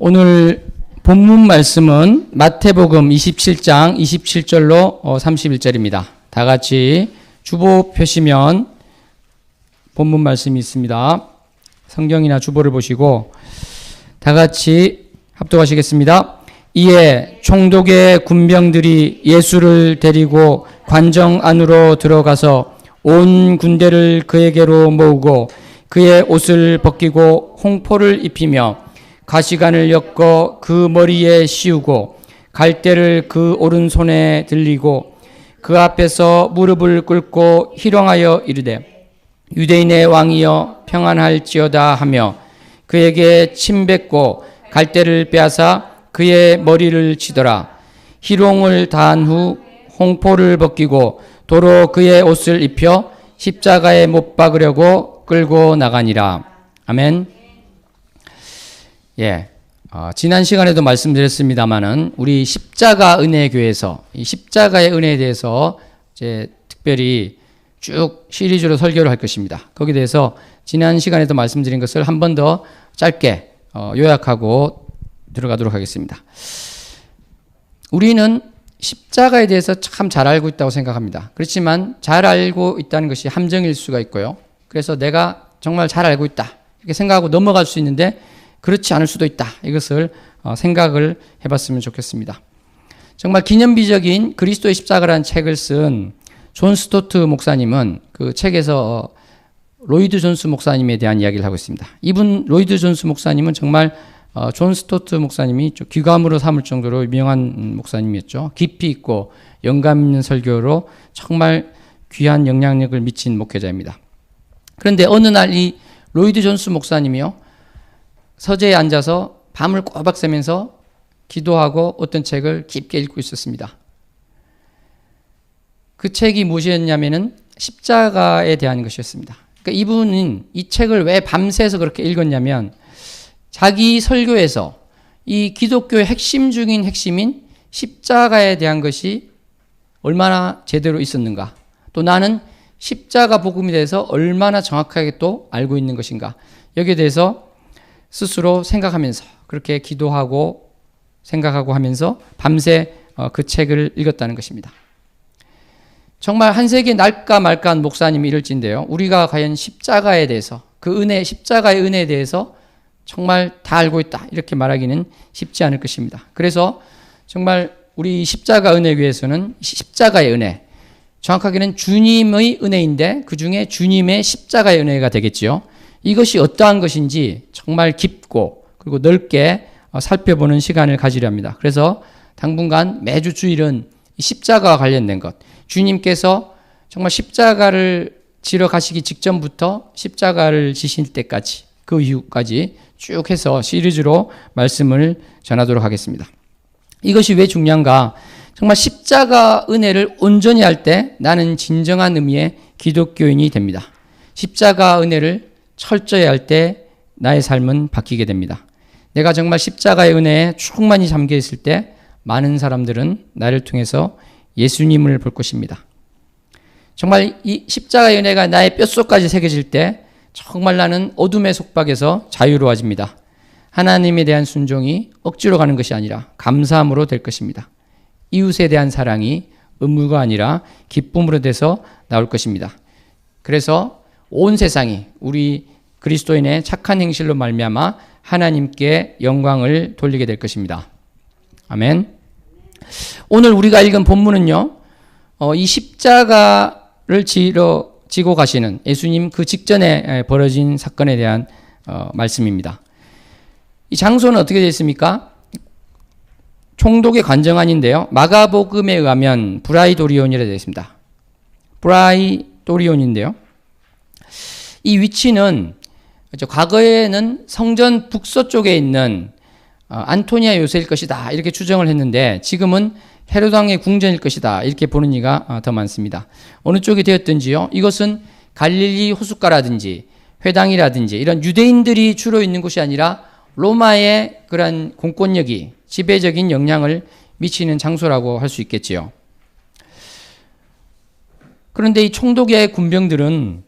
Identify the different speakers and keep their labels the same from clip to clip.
Speaker 1: 오늘 본문 말씀은 마태복음 27장 27절로 31절입니다. 다 같이 주보 펴시면 본문 말씀이 있습니다. 성경이나 주보를 보시고 다 같이 합독하시겠습니다. 이에 총독의 군병들이 예수를 데리고 관정 안으로 들어가서 온 군대를 그에게로 모으고 그의 옷을 벗기고 홍포를 입히며 가시관을 엮어 그 머리에 씌우고 갈대를 그 오른손에 들리고 그 앞에서 무릎을 꿇고 희롱하여 이르되 유대인의 왕이여 평안할지어다 하며 그에게 침 뱉고 갈대를 빼앗아 그의 머리를 치더라. 희롱을 다한 후 홍포를 벗기고 도로 그의 옷을 입혀 십자가에 못 박으려고 끌고 나가니라. 아멘. 지난 시간에도 말씀드렸습니다만은 우리 십자가 은혜교회에서 이 십자가의 은혜에 대해서 이제 특별히 쭉 시리즈로 설교를 할 것입니다. 거기에 대해서 지난 시간에도 말씀드린 것을 한 번 더 짧게 요약하고 들어가도록 하겠습니다. 우리는 십자가에 대해서 참 잘 알고 있다고 생각합니다. 그렇지만 잘 알고 있다는 것이 함정일 수가 있고요. 그래서 내가 정말 잘 알고 있다 이렇게 생각하고 넘어갈 수 있는데 그렇지 않을 수도 있다. 이것을 생각을 해봤으면 좋겠습니다. 정말 기념비적인 그리스도의 십자가라는 책을 쓴 존 스토트 목사님은 그 책에서 로이드 존스 목사님에 대한 이야기를 하고 있습니다. 이분 로이드 존스 목사님은 정말 존 스토트 목사님이 귀감으로 삼을 정도로 유명한 목사님이었죠. 깊이 있고 영감 있는 설교로 정말 귀한 영향력을 미친 목회자입니다. 그런데 어느 날 이 로이드 존스 목사님이요, 서재에 앉아서 밤을 꼬박 새면서 기도하고 어떤 책을 깊게 읽고 있었습니다. 그 책이 무엇이었냐면은 십자가에 대한 것이었습니다. 그러니까 이분은 이 책을 왜 밤새서 그렇게 읽었냐면 자기 설교에서 이 기독교의 핵심 중인 핵심인 십자가에 대한 것이 얼마나 제대로 있었는가, 또 나는 십자가 복음에 대해서 얼마나 정확하게 또 알고 있는 것인가, 여기에 대해서 스스로 생각하면서 그렇게 기도하고 생각하고 하면서 밤새 그 책을 읽었다는 것입니다. 정말 한 세기 날까 말까한 목사님이 이럴진데요, 우리가 과연 십자가에 대해서 그 은혜, 십자가의 은혜에 대해서 정말 다 알고 있다 이렇게 말하기는 쉽지 않을 것입니다. 그래서 정말 우리 십자가 은혜교회에서는 십자가의 은혜, 정확하게는 주님의 은혜인데 그 중에 주님의 십자가의 은혜가 되겠지요. 이것이 어떠한 것인지 정말 깊고 그리고 넓게 살펴보는 시간을 가지려 합니다. 그래서 당분간 매주 주일은 십자가와 관련된 것, 주님께서 정말 십자가를 지러 가시기 직전부터 십자가를 지실 때까지 그 이후까지 쭉 해서 시리즈로 말씀을 전하도록 하겠습니다. 이것이 왜 중요한가? 정말 십자가 은혜를 온전히 할 때 나는 진정한 의미의 기독교인이 됩니다. 십자가 은혜를 철저히 할 때 나의 삶은 바뀌게 됩니다. 내가 정말 십자가의 은혜에 충만히 잠겨 있을 때 많은 사람들은 나를 통해서 예수님을 볼 것입니다. 정말 이 십자가의 은혜가 나의 뼛속까지 새겨질 때 정말 나는 어둠의 속박에서 자유로워집니다. 하나님에 대한 순종이 억지로 가는 것이 아니라 감사함으로 될 것입니다. 이웃에 대한 사랑이 의무가 아니라 기쁨으로 돼서 나올 것입니다. 그래서 온 세상이 우리 그리스도인의 착한 행실로 말미암아 하나님께 영광을 돌리게 될 것입니다. 아멘. 오늘 우리가 읽은 본문은요, 이 십자가를 지고 가시는 예수님 그 직전에 벌어진 사건에 대한 말씀입니다. 이 장소는 어떻게 되어 있습니까? 총독의 관정안인데요, 마가복음에 의하면 브라이도리온이라 되어 있습니다. 브라이도리온인데요, 이 위치는 과거에는 성전 북서쪽에 있는 안토니아 요새일 것이다 이렇게 추정을 했는데 지금은 헤롯 왕의 궁전일 것이다 이렇게 보는 이가 더 많습니다. 어느 쪽이 되었든지요, 이것은 갈릴리 호숫가라든지 회당이라든지 이런 유대인들이 주로 있는 곳이 아니라 로마의 그러한 공권력이 지배적인 영향을 미치는 장소라고 할 수 있겠지요. 그런데 이 총독의 군병들은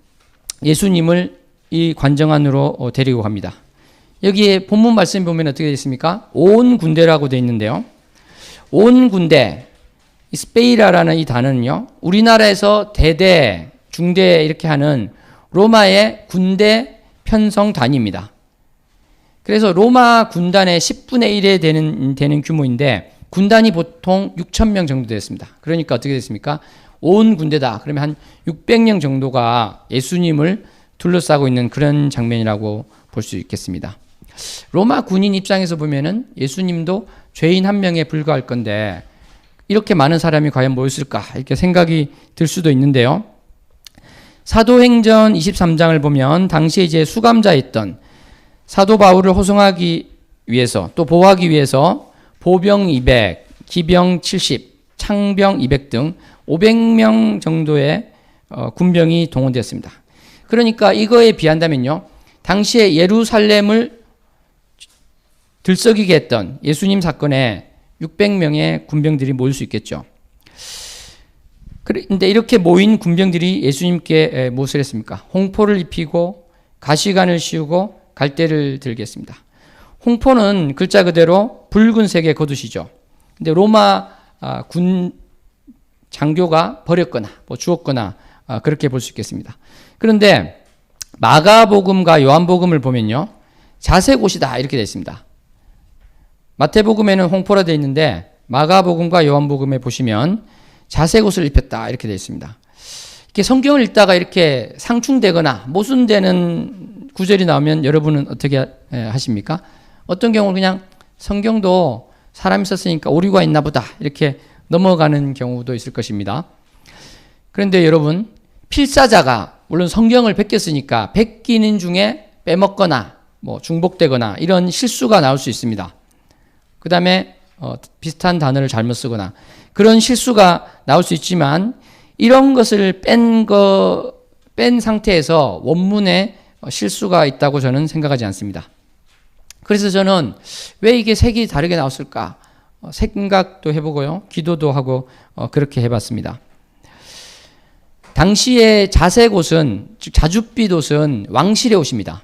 Speaker 1: 예수님을 이 관정 안으로 데리고 갑니다. 여기에 본문 말씀 보면 어떻게 되어 있습니까? 온 군대라고 되어 있는데요. 온 군대, 이 스페이라라는 이 단어는요, 우리나라에서 대대, 중대 이렇게 하는 로마의 군대 편성 단위입니다. 그래서 로마 군단의 10분의 1에 되는 규모인데, 군단이 보통 6,000명 정도 됐습니다. 그러니까 어떻게 됐습니까? 온 군대다. 그러면 한 600명 정도가 예수님을 둘러싸고 있는 그런 장면이라고 볼 수 있겠습니다. 로마 군인 입장에서 보면은 예수님도 죄인 한 명에 불과할 건데 이렇게 많은 사람이 과연 모였을까 이렇게 생각이 들 수도 있는데요. 사도행전 23장을 보면 당시에 이제 수감자였던 사도 바울을 호송하기 위해서 또 보호하기 위해서 보병 200, 기병 70, 창병 200 등 500명 정도의 군병이 동원되었습니다. 그러니까 이거에 비한다면요, 당시에 예루살렘을 들썩이게 했던 예수님 사건에 600명의 군병들이 모일 수 있겠죠. 그런데 이렇게 모인 군병들이 예수님께 무엇을 했습니까? 홍포를 입히고 가시관을 씌우고 갈대를 들겠습니다. 홍포는 글자 그대로 붉은색의 겉옷이죠. 근데 로마 군 장교가 버렸거나 주었거나 그렇게 볼 수 있겠습니다. 그런데 마가복음과 요한복음을 보면요, 자색 옷이다 이렇게 되어 있습니다. 마태복음에는 홍포라 되어 있는데 마가복음과 요한복음에 보시면 자색 옷을 입혔다 이렇게 되어 있습니다. 이렇게 성경을 읽다가 이렇게 상충되거나 모순되는 구절이 나오면 여러분은 어떻게 하십니까? 어떤 경우는 그냥 성경도 사람이 썼으니까 오류가 있나 보다 이렇게 넘어가는 경우도 있을 것입니다. 그런데 여러분, 필사자가 물론 성경을 베꼈으니까 베끼는 중에 빼먹거나 중복되거나 이런 실수가 나올 수 있습니다. 그 다음에 비슷한 단어를 잘못 쓰거나 그런 실수가 나올 수 있지만 이런 것을 뺀 상태에서 원문에 실수가 있다고 저는 생각하지 않습니다. 그래서 저는 왜 이게 색이 다르게 나왔을까 생각도 해보고요, 기도도 하고 그렇게 해봤습니다. 당시에 자색 옷은, 즉 자줏빛 옷은 왕실의 옷입니다.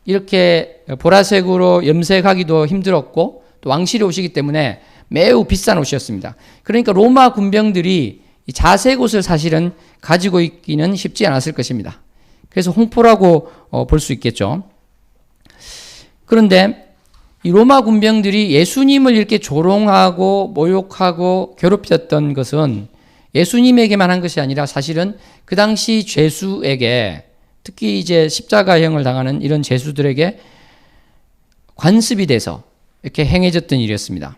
Speaker 1: 이렇게 보라색으로 염색하기도 힘들었고 또 왕실의 옷이기 때문에 매우 비싼 옷이었습니다. 그러니까 로마 군병들이 이 자색 옷을 사실은 가지고 있기는 쉽지 않았을 것입니다. 그래서 홍포라고 볼 수 있겠죠. 그런데 이 로마 군병들이 예수님을 이렇게 조롱하고 모욕하고 괴롭혔던 것은 예수님에게만 한 것이 아니라 사실은 그 당시 죄수에게, 특히 이제 십자가형을 당하는 이런 죄수들에게 관습이 돼서 이렇게 행해졌던 일이었습니다.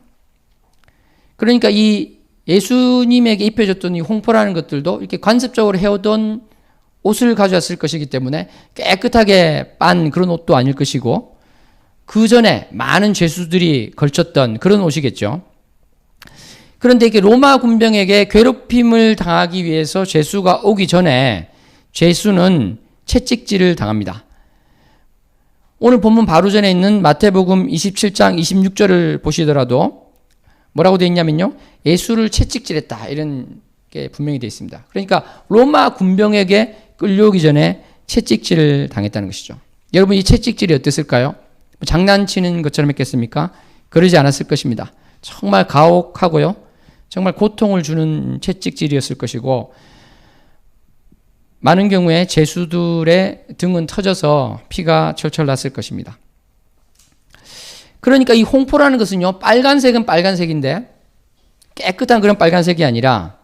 Speaker 1: 그러니까 이 예수님에게 입혀졌던 이 홍포라는 것들도 이렇게 관습적으로 해오던 옷을 가져왔을 것이기 때문에 깨끗하게 빤 그런 옷도 아닐 것이고 그 전에 많은 죄수들이 걸쳤던 그런 옷이겠죠. 그런데 이게 로마 군병에게 괴롭힘을 당하기 위해서 죄수가 오기 전에 죄수는 채찍질을 당합니다. 오늘 본문 바로 전에 있는 마태복음 27장 26절을 보시더라도 뭐라고 되어 있냐면요, 예수를 채찍질했다 이런 게 분명히 되어 있습니다. 그러니까 로마 군병에게 끌려오기 전에 채찍질을 당했다는 것이죠. 여러분, 이 채찍질이 어땠을까요? 장난치는 것처럼 했겠습니까? 그러지 않았을 것입니다. 정말 가혹하고요, 정말 고통을 주는 채찍질이었을 것이고 많은 경우에 죄수들의 등은 터져서 피가 철철 났을 것입니다. 그러니까 이 홍포라는 것은요, 빨간색은 빨간색인데 깨끗한 그런 빨간색이 아니라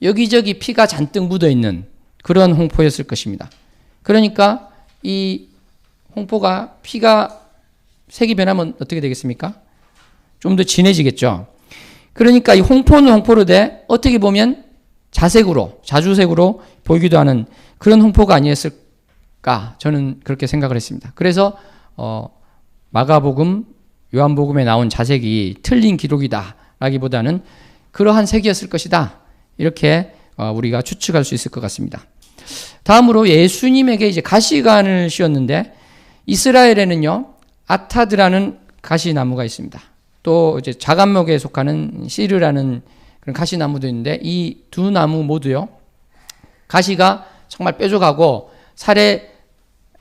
Speaker 1: 여기저기 피가 잔뜩 묻어있는 그런 홍포였을 것입니다. 그러니까 이 홍포가 피가 색이 변하면 어떻게 되겠습니까? 좀 더 진해지겠죠. 그러니까 이 홍포는 홍포로 돼 어떻게 보면 자색으로, 자주색으로 보이기도 하는 그런 홍포가 아니었을까, 저는 그렇게 생각을 했습니다. 그래서 마가복음, 요한복음에 나온 자색이 틀린 기록이다라기보다는 그러한 색이었을 것이다, 이렇게 우리가 추측할 수 있을 것 같습니다. 다음으로 예수님에게 이제 가시관을 씌웠는데 이스라엘에는요, 아타드라는 가시나무가 있습니다. 또 이제 자간목에 속하는 시르라는 그런 가시나무도 있는데 이 두 나무 모두요, 가시가 정말 뾰족하고 살에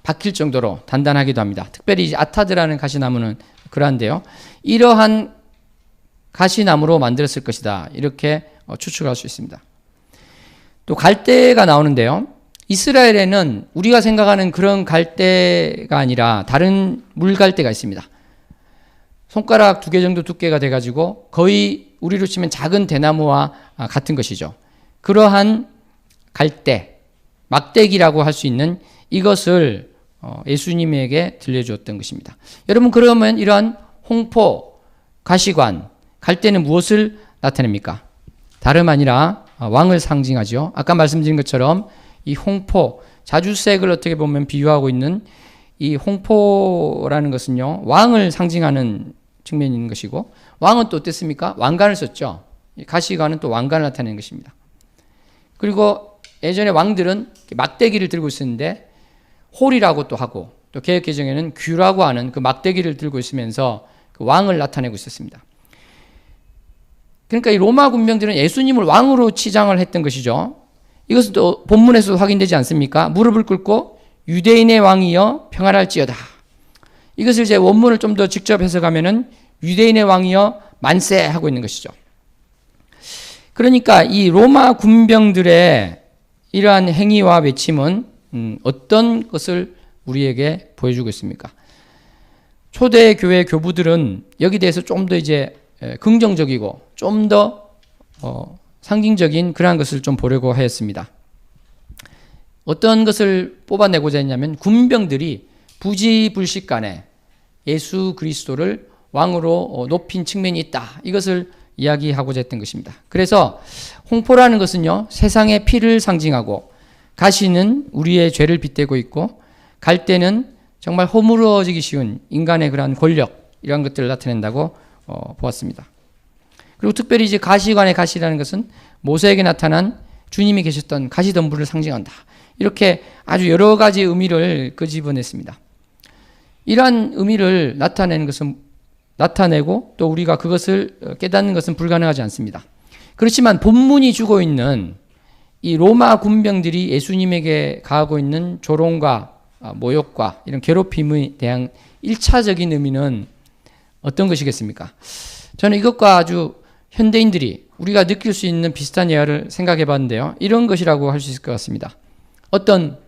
Speaker 1: 박힐 정도로 단단하기도 합니다. 특별히 이제 아타드라는 가시나무는 그러한데요. 이러한 가시나무로 만들었을 것이다. 이렇게 추측할 수 있습니다. 또 갈대가 나오는데요. 이스라엘에는 우리가 생각하는 그런 갈대가 아니라 다른 물갈대가 있습니다. 손가락 2개 정도 두께가 돼가지고 거의 우리로 치면 작은 대나무와 같은 것이죠. 그러한 갈대, 막대기라고 할 수 있는 이것을 예수님에게 들려주었던 것입니다. 여러분, 그러면 이러한 홍포, 가시관, 갈대는 무엇을 나타냅니까? 다름 아니라 왕을 상징하죠. 아까 말씀드린 것처럼 이 홍포, 자주색을 어떻게 보면 비유하고 있는 이 홍포라는 것은요, 왕을 상징하는 측면이 있는 것이고, 왕은 또 어땠습니까? 왕관을 썼죠. 가시관은 또 왕관을 나타내는 것입니다. 그리고 예전에 왕들은 막대기를 들고 있었는데 홀이라고 또 하고, 또 개역개정에는 규라고 하는 그 막대기를 들고 있으면서 그 왕을 나타내고 있었습니다. 그러니까 이 로마 군병들은 예수님을 왕으로 치장을 했던 것이죠. 이것은 또 본문에서도 확인되지 않습니까? 무릎을 꿇고 유대인의 왕이여 평안할지어다. 이것을 이제 원문을 좀 더 직접 해석하면은 유대인의 왕이여 만세 하고 있는 것이죠. 그러니까 이 로마 군병들의 이러한 행위와 외침은 어떤 것을 우리에게 보여주고 있습니까? 초대 교회 교부들은 여기 대해서 좀 더 이제 긍정적이고 좀 더 상징적인 그러한 것을 좀 보려고 하였습니다. 어떤 것을 뽑아내고자 했냐면 군병들이 부지불식간에 예수 그리스도를 왕으로 높인 측면이 있다. 이것을 이야기하고자 했던 것입니다. 그래서 홍포라는 것은요, 세상의 피를 상징하고, 가시는 우리의 죄를 빗대고 있고, 갈대는 정말 허물어지기 쉬운 인간의 그러한 권력, 이런 것들을 나타낸다고 보았습니다. 그리고 특별히 이제 가시관의 가시라는 것은 모세에게 나타난 주님이 계셨던 가시덤불을 상징한다. 이렇게 아주 여러 가지 의미를 끄집어냈습니다. 이러한 의미를 나타내는 것은 나타내고 또 우리가 그것을 깨닫는 것은 불가능하지 않습니다. 그렇지만 본문이 주고 있는 이 로마 군병들이 예수님에게 가하고 있는 조롱과 모욕과 이런 괴롭힘에 대한 1차적인 의미는 어떤 것이겠습니까? 저는 이것과 아주 현대인들이 우리가 느낄 수 있는 비슷한 예화를 생각해 봤는데요. 이런 것이라고 할 수 있을 것 같습니다. 어떤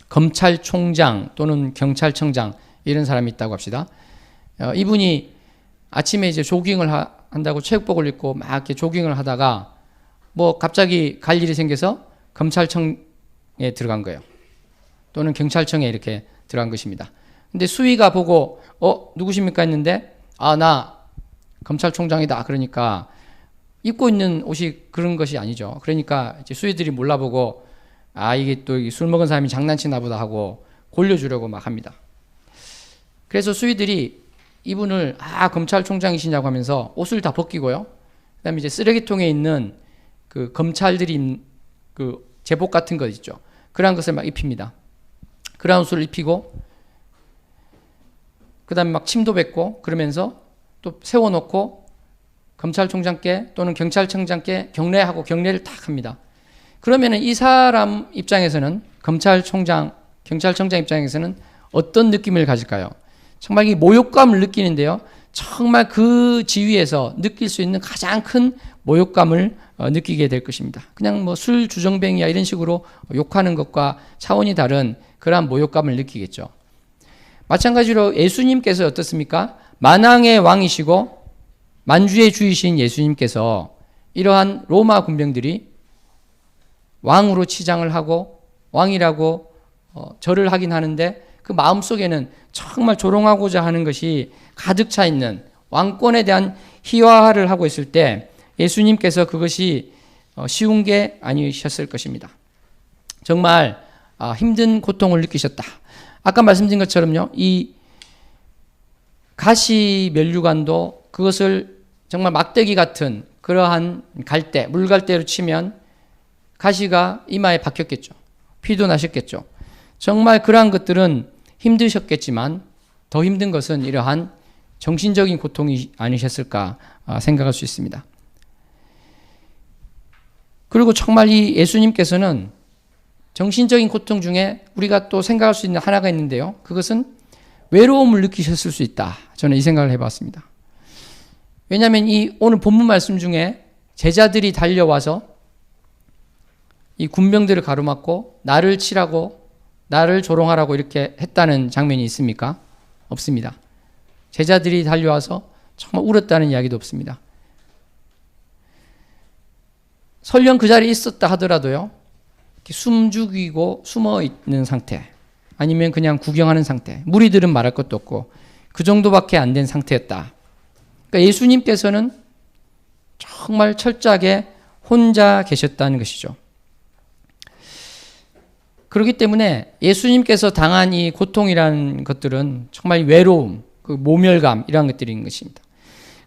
Speaker 1: 검찰총장 또는 경찰청장 이런 사람이 있다고 합시다. 이분이 아침에 이제 조깅을 한다고 체육복을 입고 막 이렇게 조깅을 하다가 뭐 갑자기 갈 일이 생겨서 검찰청에 들어간 거예요. 또는 경찰청에 이렇게 들어간 것입니다. 근데 수위가 보고 누구십니까 했는데 나 검찰총장이다. 그러니까 입고 있는 옷이 그런 것이 아니죠. 그러니까 이제 수위들이 몰라보고 이게 또 술 먹은 사람이 장난치나 보다 하고 골려주려고 막 합니다. 그래서 수위들이 이분을 검찰총장이시냐고 하면서 옷을 다 벗기고요. 그다음에 이제 쓰레기통에 있는 그 검찰들이 그 제복 같은 것 있죠. 그러한 것을 막 입힙니다. 그러한 옷을 입히고 그다음에 막 침도 뱉고 그러면서 또 세워놓고 검찰총장께 또는 경찰청장께 경례하고 경례를 탁 합니다. 그러면은 이 사람 입장에서는 경찰청장 입장에서는 어떤 느낌을 가질까요? 정말 이 모욕감을 느끼는데요. 정말 그 지위에서 느낄 수 있는 가장 큰 모욕감을 느끼게 될 것입니다. 그냥 뭐 술 주정뱅이야 이런 식으로 욕하는 것과 차원이 다른 그러한 모욕감을 느끼겠죠. 마찬가지로 예수님께서 어떻습니까? 만왕의 왕이시고 만주의 주이신 예수님께서 이러한 로마 군병들이 왕으로 치장을 하고 왕이라고 절을 하긴 하는데 그 마음속에는 정말 조롱하고자 하는 것이 가득 차 있는 왕권에 대한 희화화를 하고 있을 때 예수님께서 그것이 쉬운 게 아니셨을 것입니다. 정말 힘든 고통을 느끼셨다. 아까 말씀드린 것처럼요. 이 가시 면류관도 그것을 정말 막대기 같은 그러한 갈대, 물갈대로 치면 가시가 이마에 박혔겠죠. 피도 나셨겠죠. 정말 그러한 것들은 힘드셨겠지만 더 힘든 것은 이러한 정신적인 고통이 아니셨을까 생각할 수 있습니다. 그리고 정말 이 예수님께서는 정신적인 고통 중에 우리가 또 생각할 수 있는 하나가 있는데요. 그것은 외로움을 느끼셨을 수 있다. 저는 이 생각을 해봤습니다. 왜냐하면 이 오늘 본문 말씀 중에 제자들이 달려와서 이 군병들을 가로막고 나를 치라고 나를 조롱하라고 이렇게 했다는 장면이 있습니까? 없습니다. 제자들이 달려와서 정말 울었다는 이야기도 없습니다. 설령 그 자리에 있었다 하더라도요, 숨 죽이고 숨어 있는 상태, 아니면 그냥 구경하는 상태, 무리들은 말할 것도 없고 그 정도밖에 안 된 상태였다. 그러니까 예수님께서는 정말 철저하게 혼자 계셨다는 것이죠. 그렇기 때문에 예수님께서 당한 이 고통이라는 것들은 정말 외로움, 그 모멸감 이런 것들인 것입니다.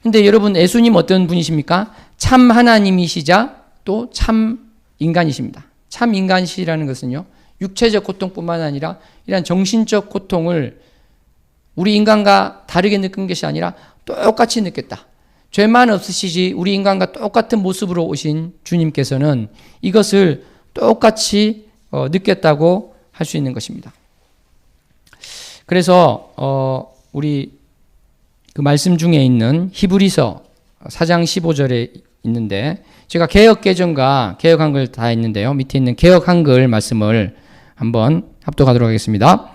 Speaker 1: 근데 여러분, 예수님 어떤 분이십니까? 참 하나님이시자 또 참 인간이십니다. 참 인간이시라는 것은요, 육체적 고통뿐만 아니라 이런 정신적 고통을 우리 인간과 다르게 느낀 것이 아니라 똑같이 느꼈다. 죄만 없으시지 우리 인간과 똑같은 모습으로 오신 주님께서는 이것을 똑같이 느꼈다고 할 수 있는 것입니다. 그래서 우리 그 말씀 중에 있는 히브리서 4장 15절에 있는데, 제가 개역 개정과 개역 한글 다 있는데요. 밑에 있는 개역 한글 말씀을 한번 합독하도록 하겠습니다.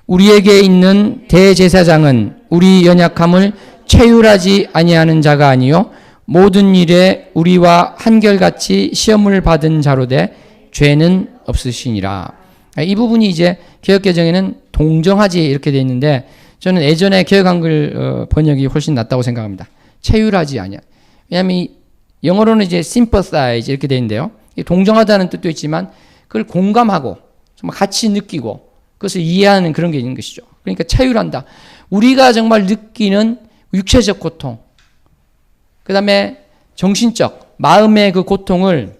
Speaker 1: 우리에게 있는 대제사장은 우리 연약함을 체휼하지 아니하는 자가 아니요 모든 일에 우리와 한결같이 시험을 받은 자로 돼 죄는 없으시니라. 이 부분이 이제 개역 개정에는 동정하지 이렇게 되어 있는데, 저는 예전에 개역 한글 번역이 훨씬 낫다고 생각합니다. 체휼하지 아니야. 왜냐하면 이 영어로는 이제 sympathize 이렇게 되어 있는데요. 동정하다는 뜻도 있지만 그걸 공감하고 정말 같이 느끼고 그것을 이해하는 그런 게 있는 것이죠. 그러니까 체휼한다. 우리가 정말 느끼는 육체적 고통, 그 다음에 정신적, 마음의 그 고통을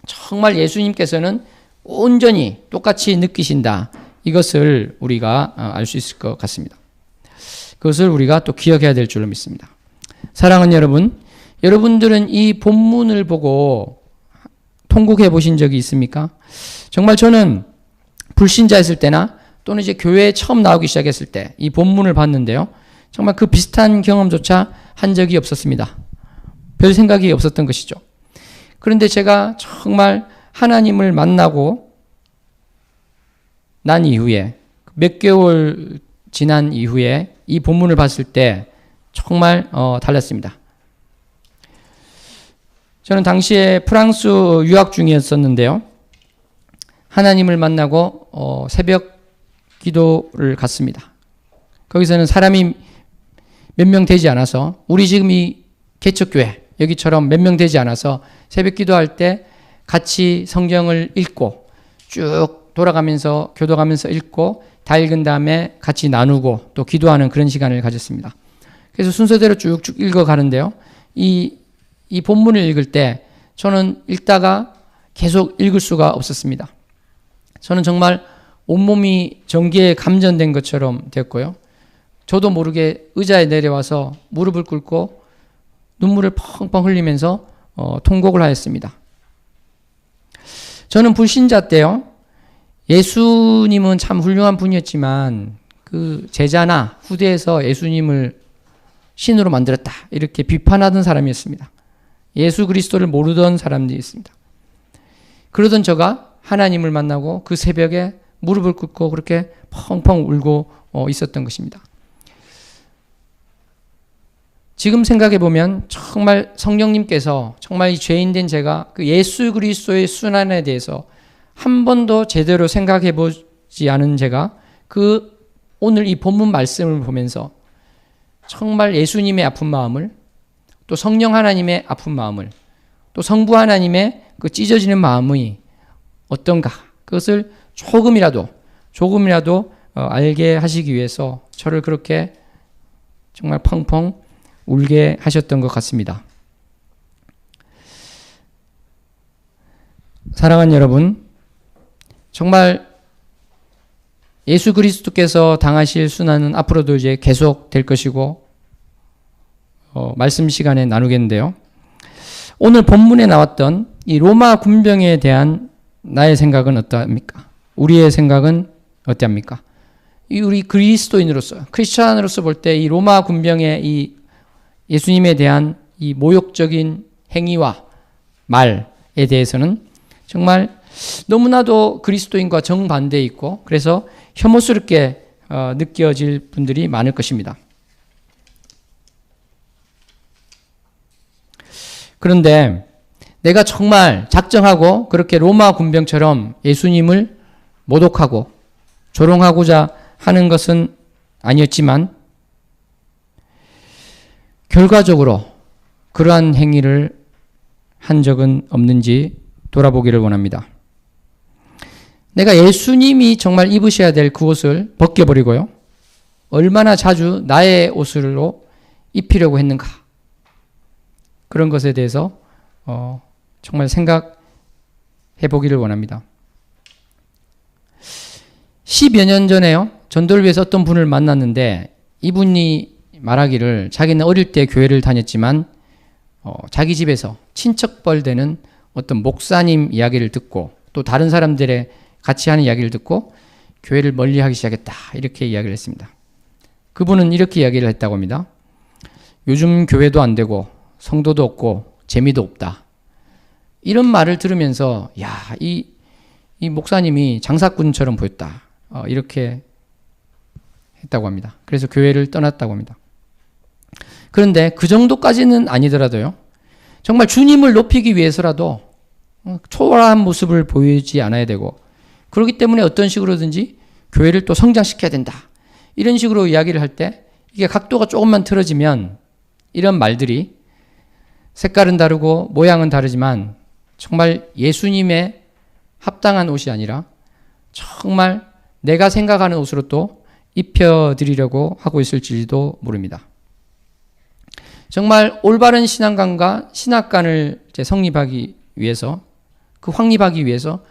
Speaker 1: 정말 예수님께서는 온전히 똑같이 느끼신다. 이것을 우리가 알 수 있을 것 같습니다. 그것을 우리가 또 기억해야 될 줄로 믿습니다. 사랑하는 여러분, 여러분들은 이 본문을 보고 통곡해 보신 적이 있습니까? 정말 저는 불신자였을 때나 또는 이제 교회에 처음 나오기 시작했을 때 이 본문을 봤는데요. 정말 그 비슷한 경험조차 한 적이 없었습니다. 별 생각이 없었던 것이죠. 그런데 제가 정말 하나님을 만나고 난 이후에 몇 개월 지난 이후에 이 본문을 봤을 때 정말 달랐습니다. 저는 당시에 프랑스 유학 중이었었는데요. 하나님을 만나고 새벽 기도를 갔습니다. 거기서는 사람이 몇 명 되지 않아서, 우리 지금 이 개척교회 여기처럼 몇 명 되지 않아서 새벽 기도할 때 같이 성경을 읽고 쭉 돌아가면서 교도가면서 읽고 다 읽은 다음에 같이 나누고 또 기도하는 그런 시간을 가졌습니다. 그래서 순서대로 쭉쭉 읽어가는데요. 이 본문을 읽을 때 저는 읽다가 계속 읽을 수가 없었습니다. 저는 정말 온몸이 전기에 감전된 것처럼 됐고요. 저도 모르게 의자에 내려와서 무릎을 꿇고 눈물을 펑펑 흘리면서 통곡을 하였습니다. 저는 불신자 때요, 예수님은 참 훌륭한 분이었지만 그 제자나 후대에서 예수님을 신으로 만들었다 이렇게 비판하던 사람이었습니다. 예수 그리스도를 모르던 사람들이 있습니다. 그러던 저가 하나님을 만나고 그 새벽에 무릎을 꿇고 그렇게 펑펑 울고 있었던 것입니다. 지금 생각해 보면 정말 성령님께서 정말 이 죄인된 제가 그 예수 그리스도의 순환에 대해서 한 번도 제대로 생각해 보지 않은 제가 그 오늘 이 본문 말씀을 보면서 정말 예수님의 아픈 마음을, 또 성령 하나님의 아픈 마음을, 또 성부 하나님의 그 찢어지는 마음이 어떤가, 그것을 조금이라도 알게 하시기 위해서 저를 그렇게 정말 펑펑 울게 하셨던 것 같습니다. 사랑하는 여러분, 정말 예수 그리스도께서 당하실 순환은 앞으로도 이제 계속 될 것이고 말씀 시간에 나누겠는데요. 오늘 본문에 나왔던 이 로마 군병에 대한 나의 생각은 어떠합니까? 우리의 생각은 어떠합니까? 우리 그리스도인으로서, 크리스찬으로서 볼 때 이 로마 군병의 이 예수님에 대한 이 모욕적인 행위와 말에 대해서는 정말 너무나도 그리스도인과 정반대에 있고, 그래서 혐오스럽게 느껴질 분들이 많을 것입니다. 그런데 내가 정말 작정하고 그렇게 로마 군병처럼 예수님을 모독하고 조롱하고자 하는 것은 아니었지만, 결과적으로 그러한 행위를 한 적은 없는지 돌아보기를 원합니다. 내가 예수님이 정말 입으셔야 될 그 옷을 벗겨버리고요, 얼마나 자주 나의 옷으로 입히려고 했는가, 그런 것에 대해서 정말 생각해 보기를 원합니다. 10여 년 전에요, 전도를 위해서 어떤 분을 만났는데, 이분이 말하기를 자기는 어릴 때 교회를 다녔지만 자기 집에서 친척벌 되는 어떤 목사님 이야기를 듣고 또 다른 사람들의 같이 하는 이야기를 듣고 교회를 멀리하기 시작했다, 이렇게 이야기를 했습니다. 그분은 이렇게 이야기를 했다고 합니다. 요즘 교회도 안 되고 성도도 없고 재미도 없다, 이런 말을 들으면서 이 목사님이 장사꾼처럼 보였다, 이렇게 했다고 합니다. 그래서 교회를 떠났다고 합니다. 그런데 그 정도까지는 아니더라도요, 정말 주님을 높이기 위해서라도 초월한 모습을 보이지 않아야 되고, 그렇기 때문에 어떤 식으로든지 교회를 또 성장시켜야 된다, 이런 식으로 이야기를 할 때 이게 각도가 조금만 틀어지면 이런 말들이 색깔은 다르고 모양은 다르지만 정말 예수님의 합당한 옷이 아니라 정말 내가 생각하는 옷으로 또 입혀드리려고 하고 있을지도 모릅니다. 정말 올바른 신앙관과 신학관을 성립하기 위해서, 확립하기 위해서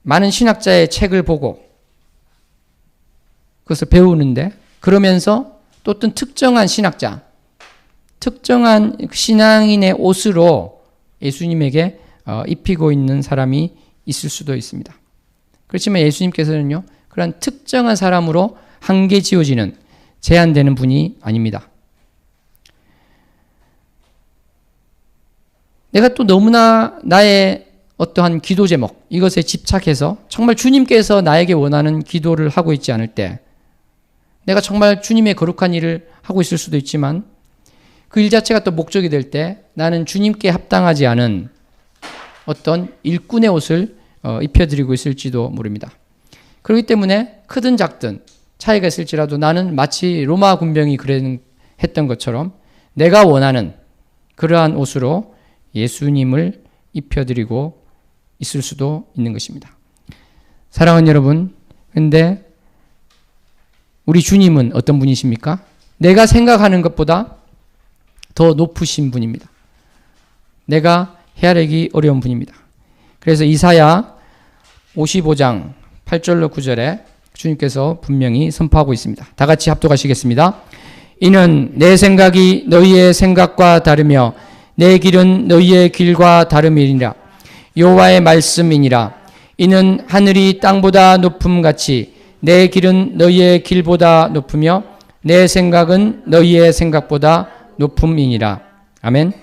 Speaker 1: 많은 신학자의 책을 보고 그것을 배우는데, 그러면서 또 어떤 특정한 신학자, 특정한 신앙인의 옷으로 예수님에게 입히고 있는 사람이 있을 수도 있습니다. 그렇지만 예수님께서는요, 그런 특정한 사람으로 한계 지어지는, 제한되는 분이 아닙니다. 내가 또 너무나 나의 어떠한 기도 제목, 이것에 집착해서 정말 주님께서 나에게 원하는 기도를 하고 있지 않을 때, 내가 정말 주님의 거룩한 일을 하고 있을 수도 있지만 그 일 자체가 또 목적이 될 때 나는 주님께 합당하지 않은 어떤 일꾼의 옷을 입혀드리고 있을지도 모릅니다. 그렇기 때문에 크든 작든 차이가 있을지라도 나는 마치 로마 군병이 했던 것처럼 내가 원하는 그러한 옷으로 예수님을 입혀드리고 있을 수도 있는 것입니다. 사랑하는 여러분, 근데 우리 주님은 어떤 분이십니까? 내가 생각하는 것보다 더 높으신 분입니다. 내가 헤아리기 어려운 분입니다. 그래서 이사야 55장 8절로 9절에 주님께서 분명히 선포하고 있습니다. 다 같이 합독하시겠습니다. 이는 내 생각이 너희의 생각과 다르며 내 길은 너희의 길과 다름이니라. 여호와의 말씀이니라. 이는 하늘이 땅보다 높음같이 내 길은 너희의 길보다 높으며 내 생각은 너희의 생각보다 높음이니라. 아멘.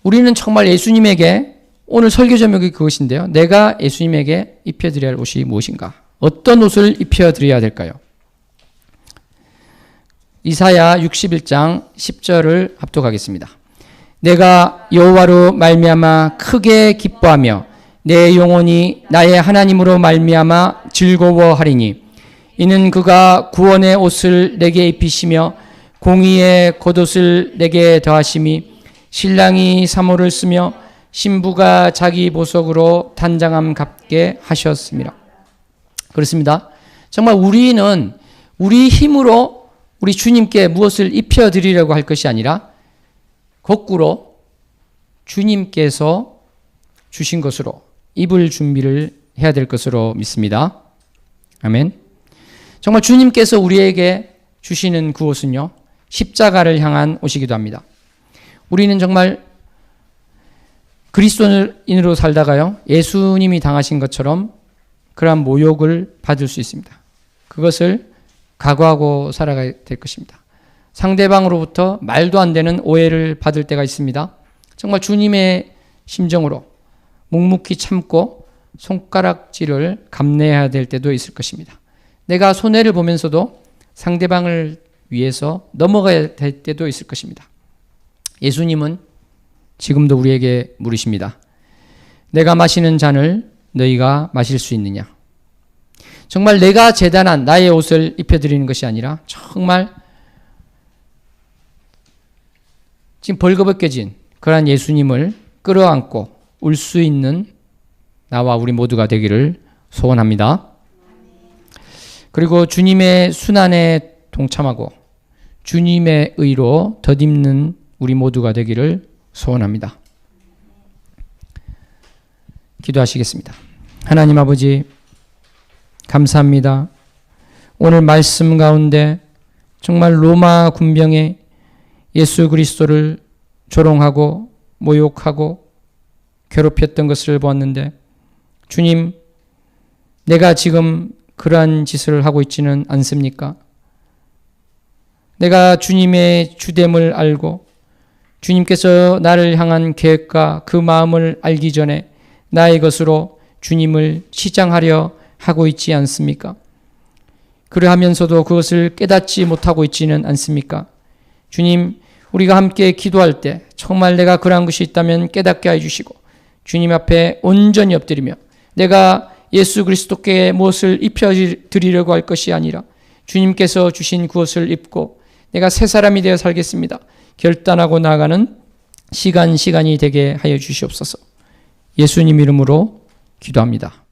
Speaker 1: 우리는 정말 예수님에게, 오늘 설교 제목이 그것인데요, 내가 예수님에게 입혀드려야 할 옷이 무엇인가? 어떤 옷을 입혀드려야 될까요? 이사야 61장 10절을 합독하겠습니다. 내가 여호와로 말미암아 크게 기뻐하며 내 영혼이 나의 하나님으로 말미암아 즐거워하리니 이는 그가 구원의 옷을 내게 입히시며 공의의 겉옷을 내게 더하심이 신랑이 사모를 쓰며 신부가 자기 보석으로 단장함 갚게 하셨습니다. 그렇습니다. 정말 우리는 우리 힘으로 우리 주님께 무엇을 입혀드리려고 할 것이 아니라 거꾸로 주님께서 주신 것으로 입을 준비를 해야 될 것으로 믿습니다. 아멘. 정말 주님께서 우리에게 주시는 그 옷은요, 십자가를 향한 옷이기도 합니다. 우리는 정말 그리스도인으로 살다가요, 예수님이 당하신 것처럼 그러한 모욕을 받을 수 있습니다. 그것을 각오하고 살아가야 될 것입니다. 상대방으로부터 말도 안 되는 오해를 받을 때가 있습니다. 정말 주님의 심정으로 묵묵히 참고 손가락질을 감내해야 될 때도 있을 것입니다. 내가 손해를 보면서도 상대방을 위해서 넘어가야 될 때도 있을 것입니다. 예수님은 지금도 우리에게 물으십니다. 내가 마시는 잔을 너희가 마실 수 있느냐? 정말 내가 재단한 나의 옷을 입혀드리는 것이 아니라 정말 지금 벌거벗겨진 그러한 예수님을 끌어안고 울 수 있는 나와 우리 모두가 되기를 소원합니다. 그리고 주님의 순환에 동참하고 주님의 의로 덧입는 우리 모두가 되기를 소원합니다. 기도하시겠습니다. 하나님 아버지, 감사합니다. 오늘 말씀 가운데 정말 로마 군병에 예수 그리스도를 조롱하고 모욕하고 괴롭혔던 것을 보았는데, 주님, 내가 지금 그러한 짓을 하고 있지는 않습니까? 내가 주님의 주됨을 알고 주님께서 나를 향한 계획과 그 마음을 알기 전에 나의 것으로 주님을 치장하려 하고 있지 않습니까? 그러하면서도 그것을 깨닫지 못하고 있지는 않습니까? 주님, 우리가 함께 기도할 때 정말 내가 그러한 것이 있다면 깨닫게 해주시고 주님 앞에 온전히 엎드리며 내가 예수 그리스도께 무엇을 입혀드리려고 할 것이 아니라 주님께서 주신 그것을 입고 내가 새 사람이 되어 살겠습니다. 결단하고 나아가는 시간이 되게 하여 주시옵소서. 예수님 이름으로 기도합니다.